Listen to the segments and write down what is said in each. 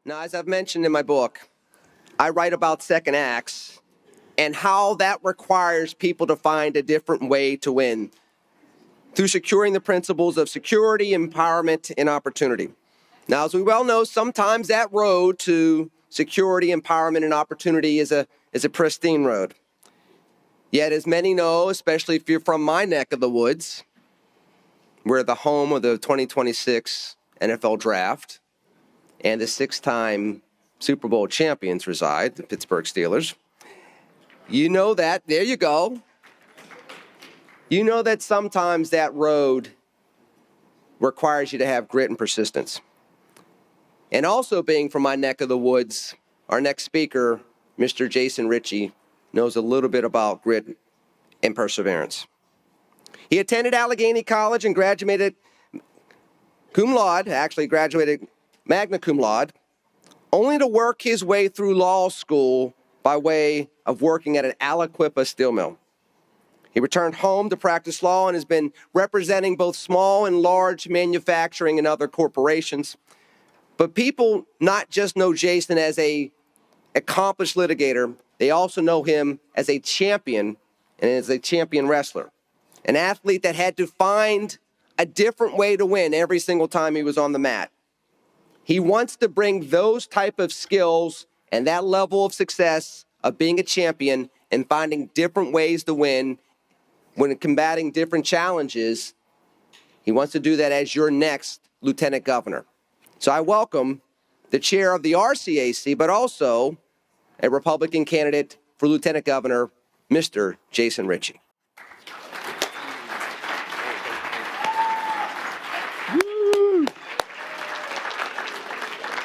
Now, as I've mentioned in my book, I write about second acts and how that requires people to find a different way to win through securing the principles of security, empowerment, and opportunity. Now, as we well know, sometimes that road to security, empowerment, and opportunity is a pristine road. Yet, as many know, especially if you're from my neck of the woods, we're the home of the 2026 NFL Draft, and the six-time Super Bowl champions reside, the Pittsburgh Steelers. You know that, there you go. You know that sometimes that road requires you to have grit and persistence. And also being from my neck of the woods, our next speaker, Mr. Jason Richey, knows a little bit about grit and perseverance. He attended Allegheny College and graduated cum laude, actually graduated magna cum laude, only to work his way through law school by way of working at an Aliquippa steel mill. He returned home to practice law and has been representing both small and large manufacturing and other corporations. But people not just know Jason as an accomplished litigator, they also know him as a champion and as a champion wrestler, an athlete that had to find a different way to win every single time he was on the mat. He wants to bring those type of skills and that level of success of being a champion and finding different ways to win when combating different challenges. He wants to do that as your next lieutenant governor. So I welcome the chair of the RCAC, but also a Republican candidate for lieutenant governor, Mr. Jason Richey.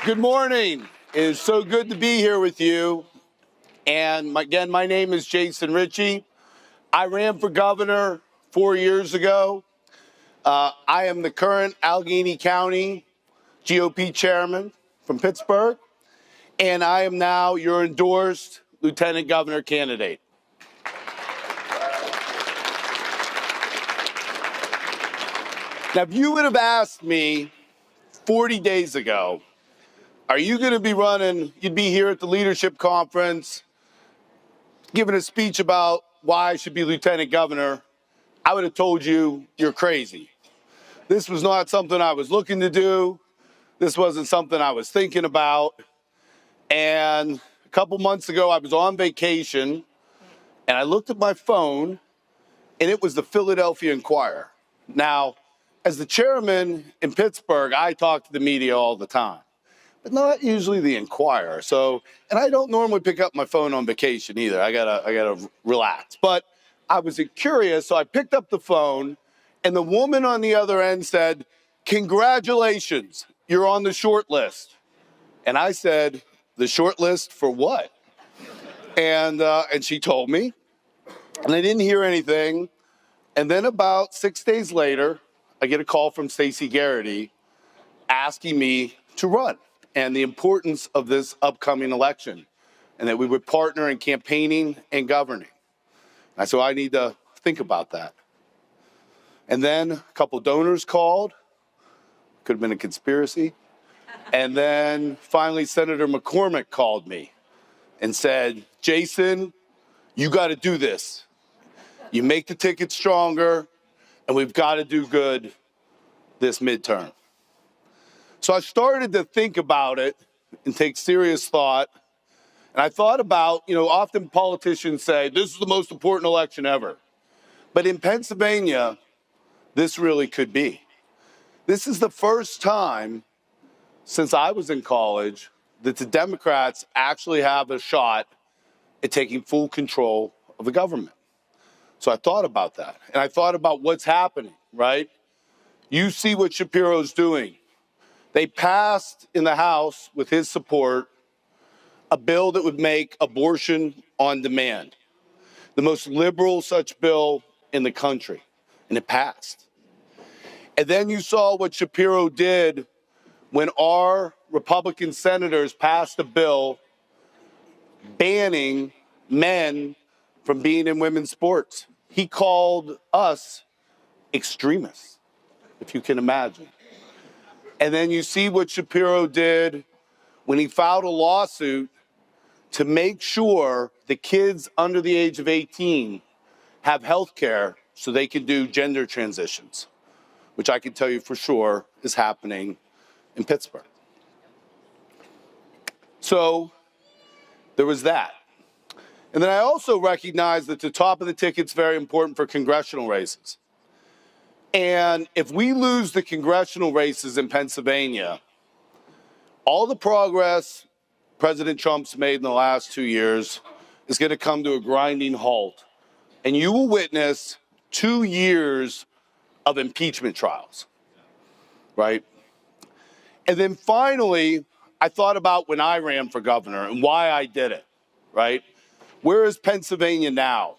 Good morning. It is so good to be here with you. And again, my name is Jason Richey. I ran for governor 4 years ago. I am the current Allegheny County GOP chairman from Pittsburgh, and I am now your endorsed lieutenant governor candidate. Now, if you would have asked me 40 days ago, are you going to be running, you'd be here at the leadership conference, giving a speech about why I should be lieutenant governor, I would have told you you're crazy. This was not something I was looking to do. This wasn't something I was thinking about. And a couple months ago, I was on vacation, and I looked at my phone, and it was the Philadelphia Inquirer. Now, as the chairman in Pittsburgh, I talk to the media all the time, but not usually the Inquirer. So, and I don't normally pick up my phone on vacation either. I gotta relax. But I was curious, so I picked up the phone, and the woman on the other end said, "Congratulations, you're on the short list." And I said, "The short list for what?" And she told me, and I didn't hear anything. And then about 6 days later, I get a call from Stacey Garrity asking me to run and the importance of this upcoming election and that we would partner in campaigning and governing. I said, I need to think about that. And then a couple donors called. Could have been a conspiracy. And then finally, Senator McCormick called me and said, "Jason, you got to do this. You make the ticket stronger, and we've got to do good this midterm." So I started to think about it and take serious thought. And I thought about, often politicians say, this is the most important election ever. But in Pennsylvania, this really could be. This is the first time since I was in college that the Democrats actually have a shot at taking full control of the government. So I thought about that. And I thought about what's happening, right? You see what Shapiro's doing. They passed in the House with his support a bill that would make abortion on demand, the most liberal such bill in the country, and it passed. And then you saw what Shapiro did when our Republican senators passed a bill banning men from being in women's sports. He called us extremists, if you can imagine. And then you see what Shapiro did when he filed a lawsuit to make sure the kids under the age of 18 have health care so they can do gender transitions, which I can tell you for sure is happening in Pittsburgh. So there was that. And then I also recognize that the top of the ticket's very important for congressional races. And if we lose the congressional races in Pennsylvania, all the progress President Trump's made in the last 2 years is going to come to a grinding halt. And you will witness 2 years of impeachment trials, right? And then finally, I thought about when I ran for governor and why I did it, right? Where is Pennsylvania now?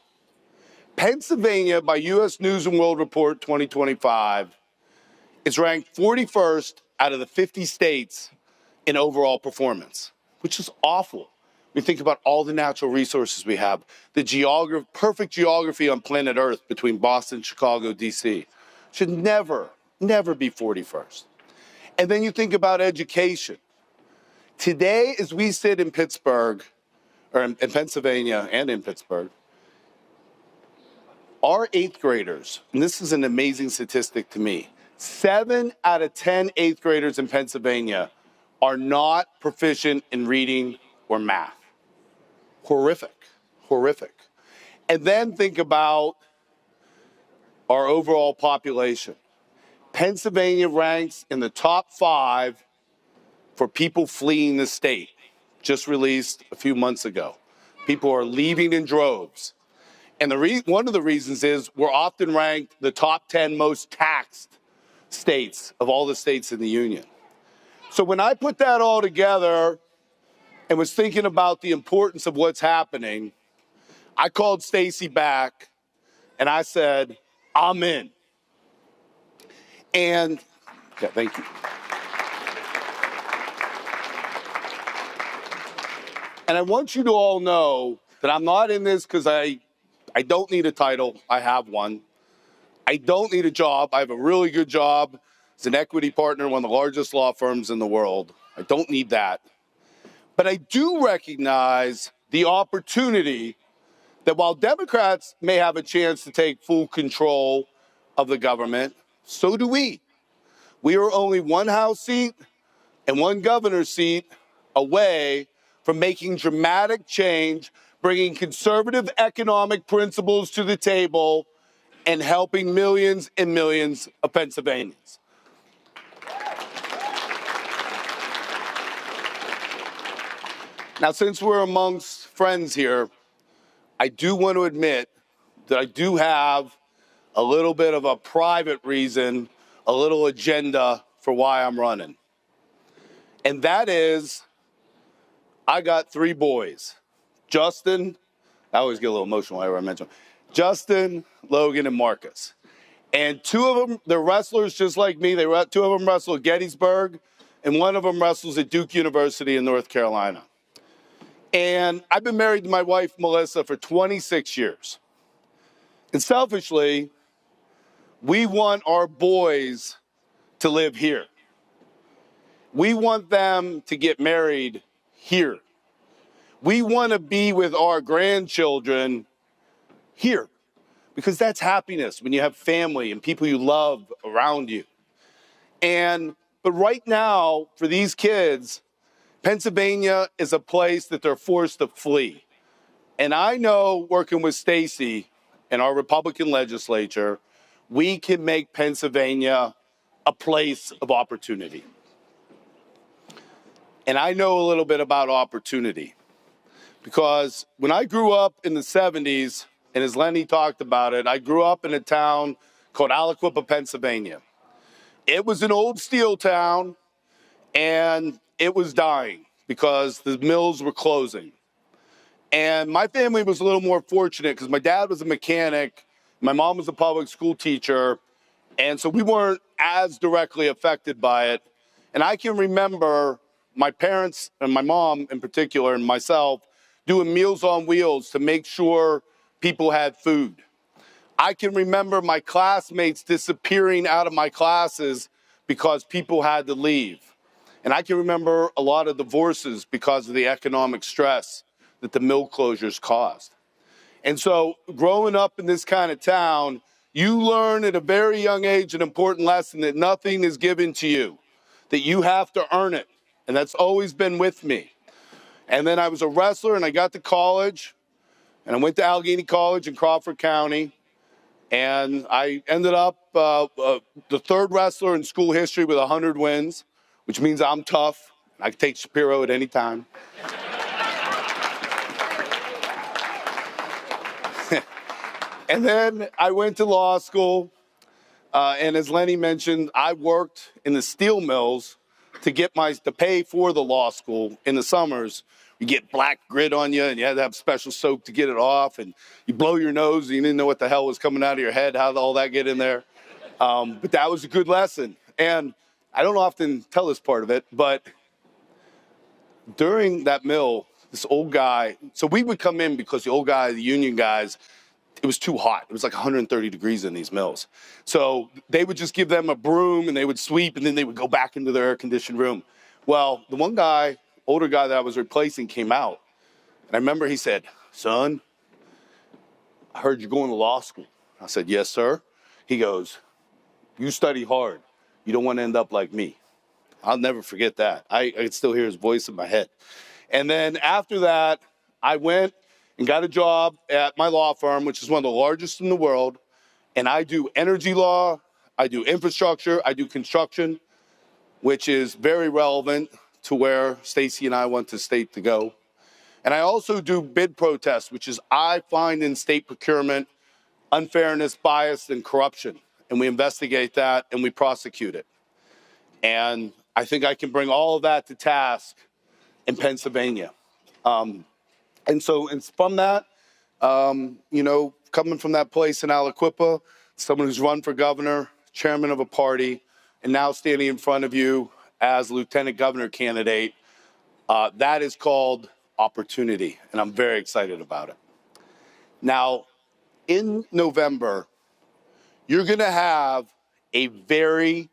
Pennsylvania, by U.S. News and World Report 2025, is ranked 41st out of the 50 states in overall performance, which is awful. We think about all the natural resources we have, the perfect geography on planet Earth between Boston, Chicago, D.C. Should never, never be 41st. And then you think about education. Today, as we sit in Pittsburgh, or in Pennsylvania and in Pittsburgh, our 8th graders, and this is an amazing statistic to me, 7 out of 10 8th graders in Pennsylvania are not proficient in reading or math. Horrific, horrific. And then think about our overall population. Pennsylvania ranks in the top 5 for people fleeing the state, just released a few months ago. People are leaving in droves. And one of the reasons is we're often ranked the top 10 most taxed states of all the states in the union. So when I put that all together and was thinking about the importance of what's happening, I called Stacey back and I said, I'm in. And, yeah, thank you. And I want you to all know that I'm not in this because I don't need a title. I have one. I don't need a job. I have a really good job as an equity partner in one of the largest law firms in the world. I don't need that. But I do recognize the opportunity that while Democrats may have a chance to take full control of the government, so do we. We are only one House seat and one governor's seat away from making dramatic change, bringing conservative economic principles to the table, and helping millions and millions of Pennsylvanians. Now, since we're amongst friends here, I do want to admit that I do have a little bit of a private reason, a little agenda for why I'm running. And that is, I got 3 boys. Justin, I always get a little emotional whenever I mention them. Justin, Logan, and Marcus. And 2 of them, they're wrestlers just like me. 2 of them wrestle at Gettysburg, and 1 of them wrestles at Duke University in North Carolina. And I've been married to my wife, Melissa, for 26 years. And selfishly, we want our boys to live here. We want them to get married here. We want to be with our grandchildren here because that's happiness when you have family and people you love around you. But right now, for these kids, Pennsylvania is a place that they're forced to flee. And I know, working with Stacey and our Republican legislature, we can make Pennsylvania a place of opportunity. And I know a little bit about opportunity because when I grew up in the 70s, and as Lenny talked about it, I grew up in a town called Aliquippa, Pennsylvania. It was an old steel town, and it was dying because the mills were closing. And my family was a little more fortunate because my dad was a mechanic, my mom was a public school teacher, and so we weren't as directly affected by it. And I can remember my parents and my mom in particular and myself doing Meals on Wheels to make sure people had food. I can remember my classmates disappearing out of my classes because people had to leave. And I can remember a lot of divorces because of the economic stress that the mill closures caused. And so growing up in this kind of town, you learn at a very young age an important lesson that nothing is given to you, that you have to earn it. And that's always been with me. And then I was a wrestler and I got to college and I went to Allegheny College in Crawford County. And I ended up the third wrestler in school history with 100 wins, which means I'm tough. I can take Shapiro at any time. And then I went to law school. And as Lenny mentioned, I worked in the steel mills to pay for the law school in the summers. You get black grit on you, and you had to have special soap to get it off, and you blow your nose, and you didn't know what the hell was coming out of your head, how did all that get in there? But that was a good lesson. And I don't often tell this part of it, but during that mill, this old guy, so we would come in because the old guy, the union guys, it was too hot. It was like 130 degrees in these mills. So they would just give them a broom and they would sweep and then they would go back into their air-conditioned room. Well, the one guy, older guy that I was replacing came out. And I remember he said, "Son, I heard you're going to law school." I said, "Yes, sir." He goes, "You study hard. You don't want to end up like me." I'll never forget that. I can still hear his voice in my head. And then after that, I went and got a job at my law firm, which is one of the largest in the world. And I do energy law, I do infrastructure, I do construction, which is very relevant to where Stacy and I want the state to go. And I also do bid protest, which is I find in state procurement unfairness, bias, and corruption. And we investigate that and we prosecute it. And I think I can bring all of that to task in Pennsylvania. And from that, coming from that place in Aliquippa, someone who's run for governor, chairman of a party, and now standing in front of you as lieutenant governor candidate, that is called opportunity, and I'm very excited about it. Now, in November, you're going to have a very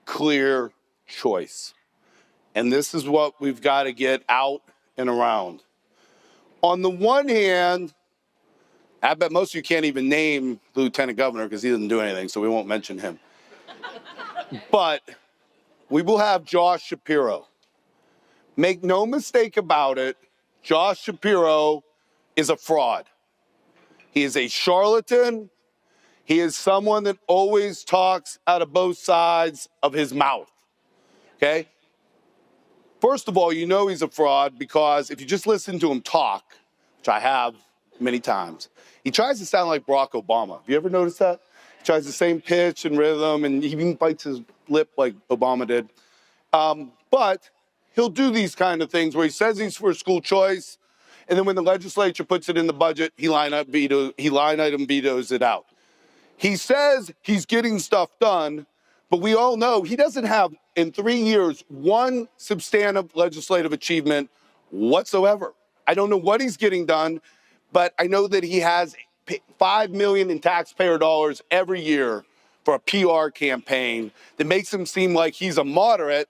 clear choice, and this is what we've got to get out and around. On the one hand, I bet most of you can't even name the lieutenant governor because he doesn't do anything, so we won't mention him. But we will have Josh Shapiro. Make no mistake about it, Josh Shapiro is a fraud. He is a charlatan. He is someone that always talks out of both sides of his mouth, okay? First of all, you know he's a fraud because if you just listen to him talk, which I have many times, he tries to sound like Barack Obama. Have you ever noticed that? He tries the same pitch and rhythm, and he even bites his lip like Obama did. But he'll do these kind of things where he says he's for school choice, and then when the legislature puts it in the budget, he line item vetoes it out. He says he's getting stuff done, but we all know he doesn't have, in 3 years, one substantive legislative achievement whatsoever. I don't know what he's getting done, but I know that he has $5 million in taxpayer dollars every year for a PR campaign that makes him seem like he's a moderate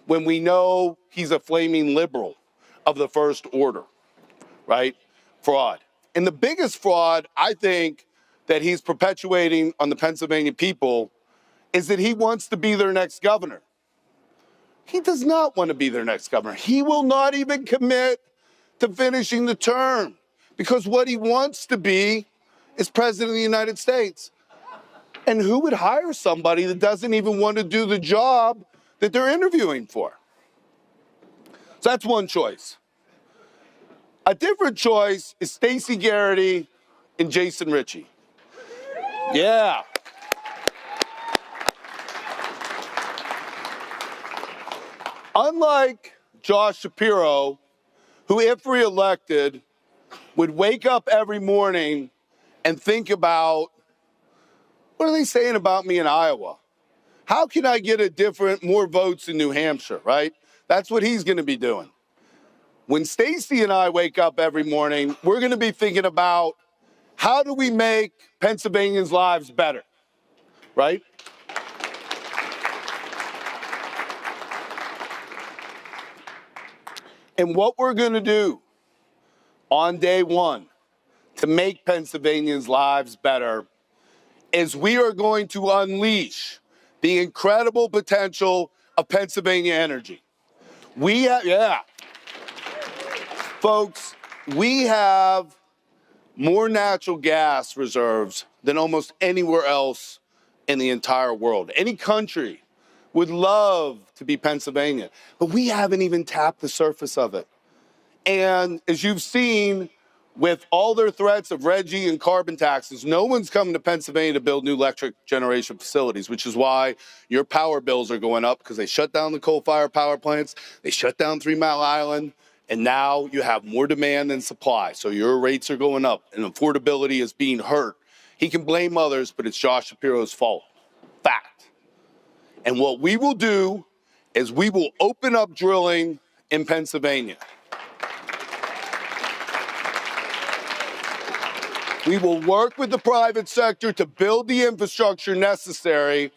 when we know he's a flaming liberal of the first order, right? Fraud. And the biggest fraud, I think, that he's perpetuating on the Pennsylvania people is that he wants to be their next governor. He does not want to be their next governor. He will not even commit to finishing the term because what he wants to be is president of the United States. And who would hire somebody that doesn't even want to do the job that they're interviewing for? So that's one choice. A different choice is Stacey Garrity and Jason Richey. Yeah. Unlike Josh Shapiro, who, if reelected, would wake up every morning and think about, what are they saying about me in Iowa? How can I get more votes in New Hampshire, right? That's what he's going to be doing. When Stacey and I wake up every morning, we're going to be thinking about how do we make Pennsylvanians' lives better, right? And what we're going to do on day one to make Pennsylvanians' lives better is we are going to unleash the incredible potential of Pennsylvania energy. Folks, we have more natural gas reserves than almost anywhere else in the entire world. Any country would love to be Pennsylvania, but we haven't even tapped the surface of it. And as you've seen, with all their threats of Reggie and carbon taxes, no one's coming to Pennsylvania to build new electric generation facilities, which is why your power bills are going up, because they shut down the coal-fired power plants, they shut down 3 Mile Island, and now you have more demand than supply. So your rates are going up and affordability is being hurt. He can blame others, but it's Josh Shapiro's fault. Fact. And what we will do is we will open up drilling in Pennsylvania. We will work with the private sector to build the infrastructure necessary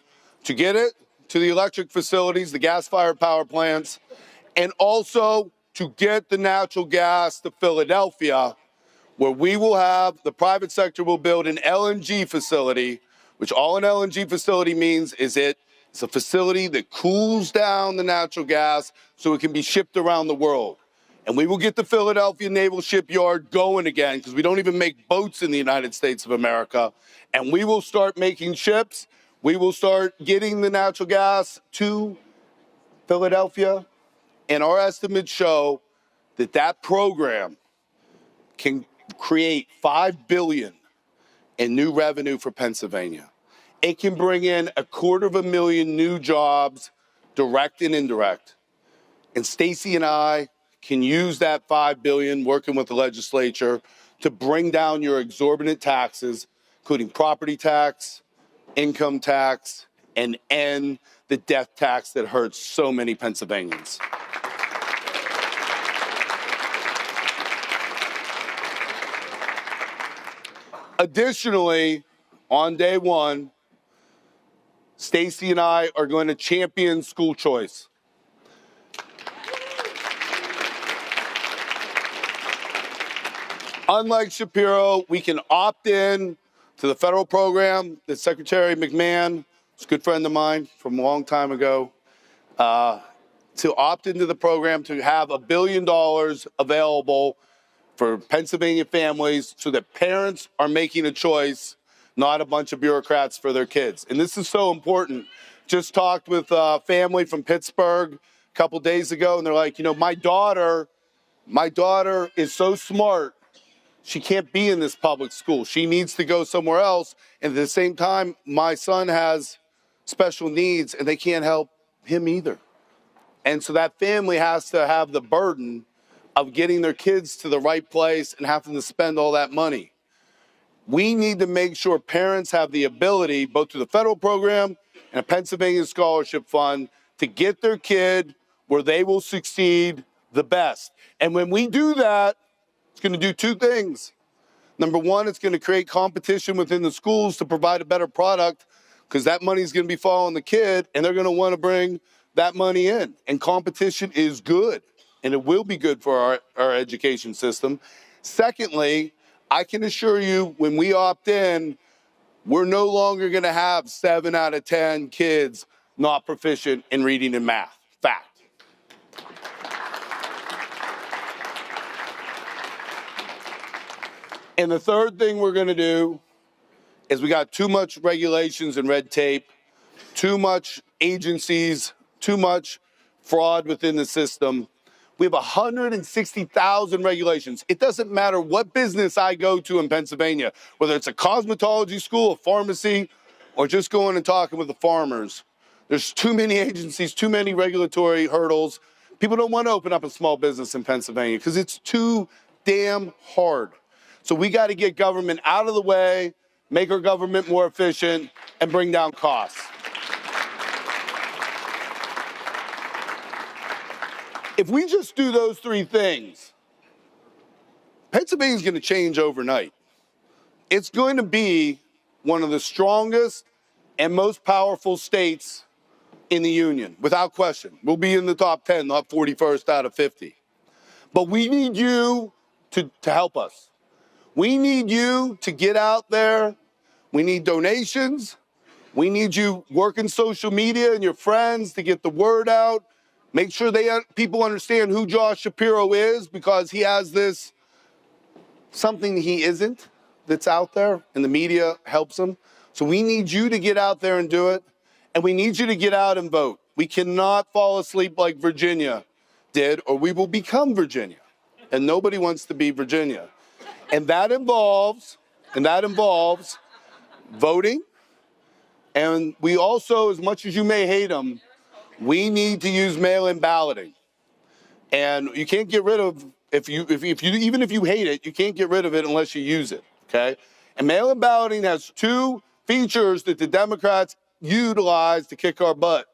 to get it to the electric facilities, the gas-fired power plants, and also to get the natural gas to Philadelphia, where we will have, the private sector will build an LNG facility, which all an LNG facility means is it's a facility that cools down the natural gas so it can be shipped around the world. And we will get the Philadelphia Naval Shipyard going again, because we don't even make boats in the United States of America. And we will start making ships. We will start getting the natural gas to Philadelphia. And our estimates show that that program can create $5 billion in new revenue for Pennsylvania. It can bring in 250,000 new jobs, direct and indirect. And Stacey and I can use that $5 billion, working with the legislature, to bring down your exorbitant taxes, including property tax, income tax, and end the death tax that hurts so many Pennsylvanians. Additionally, on day one, Stacey and I are going to champion school choice. Unlike Shapiro, we can opt in to the federal program that Secretary McMahon, who's a good friend of mine from a long time ago, to opt into the program to have $1 billion available for Pennsylvania families so that parents are making a choice, not a bunch of bureaucrats for their kids. And this is so important. Just talked with a family from Pittsburgh a couple days ago, and they're like, you know, my daughter is so smart, she can't be in this public school. She needs to go somewhere else. And at the same time, my son has special needs, and they can't help him either. And so that family has to have the burden of getting their kids to the right place and having to spend all that money. We need to make sure parents have the ability, both through the federal program and a Pennsylvania scholarship fund, to get their kid where they will succeed the best. And when we do that, it's going to do two things. Number one, it's going to create competition within the schools to provide a better product, because that money is going to be following the kid, and they're going to want to bring that money in. And competition is good, and it will be good for our education system. Secondly, I can assure you, when we opt in, we're no longer going to have 7 out of 10 kids not proficient in reading and math. Fact. And the third thing we're going to do is we got too much regulations and red tape, too much agencies, too much fraud within the system. We have 160,000 regulations. It doesn't matter what business I go to in Pennsylvania, whether it's a cosmetology school, a pharmacy, or just going and talking with the farmers. There's too many agencies, too many regulatory hurdles. People don't want to open up a small business in Pennsylvania because it's too damn hard. So we got to get government out of the way, make our government more efficient, and bring down costs. If we just do those three things, Pennsylvania's going to change overnight. It's going to be one of the strongest and most powerful states in the union, without question. We'll be in the top 10, not 41st out of 50. But we need you to help us. We need you to get out there. We need donations. We need you working social media and your friends to get the word out. Make sure people understand who Josh Shapiro is, because he has this something he isn't that's out there, and the media helps him. So we need you to get out there and do it, and we need you to get out and vote. We cannot fall asleep like Virginia did, or we will become Virginia, and nobody wants to be Virginia. And that involves voting. And we also, as much as you may hate them, we need to use mail-in balloting. And you can't get rid of, even if you hate it, you can't get rid of it unless you use it, okay? And mail-in balloting has two features that the Democrats utilize to kick our butt.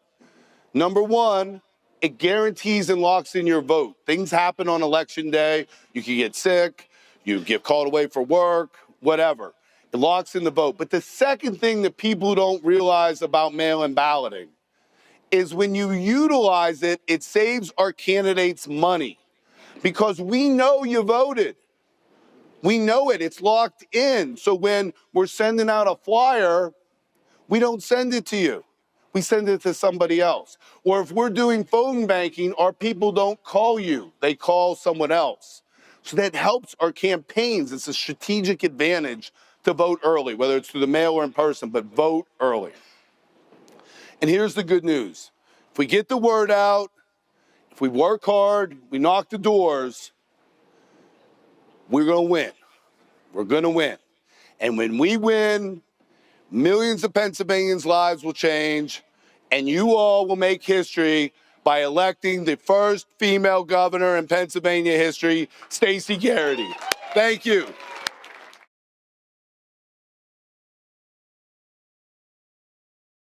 Number one, it guarantees and locks in your vote. Things happen on election day. You can get sick, you get called away for work, whatever. It locks in the vote. But the second thing that people don't realize about mail-in balloting is when you utilize it, it saves our candidates money, because we know you voted. We know it. It's locked in. So when we're sending out a flyer, we don't send it to you. We send it to somebody else. Or if we're doing phone banking, our people don't call you. They call someone else. So that helps our campaigns. It's a strategic advantage to vote early, whether it's through the mail or in person, but vote early. And here's the good news. If we get the word out, if we work hard, we knock the doors, we're going to win. We're going to win. And when we win, millions of Pennsylvanians' lives will change, and you all will make history by electing the first female governor in Pennsylvania history, Stacey Garrity. Thank you.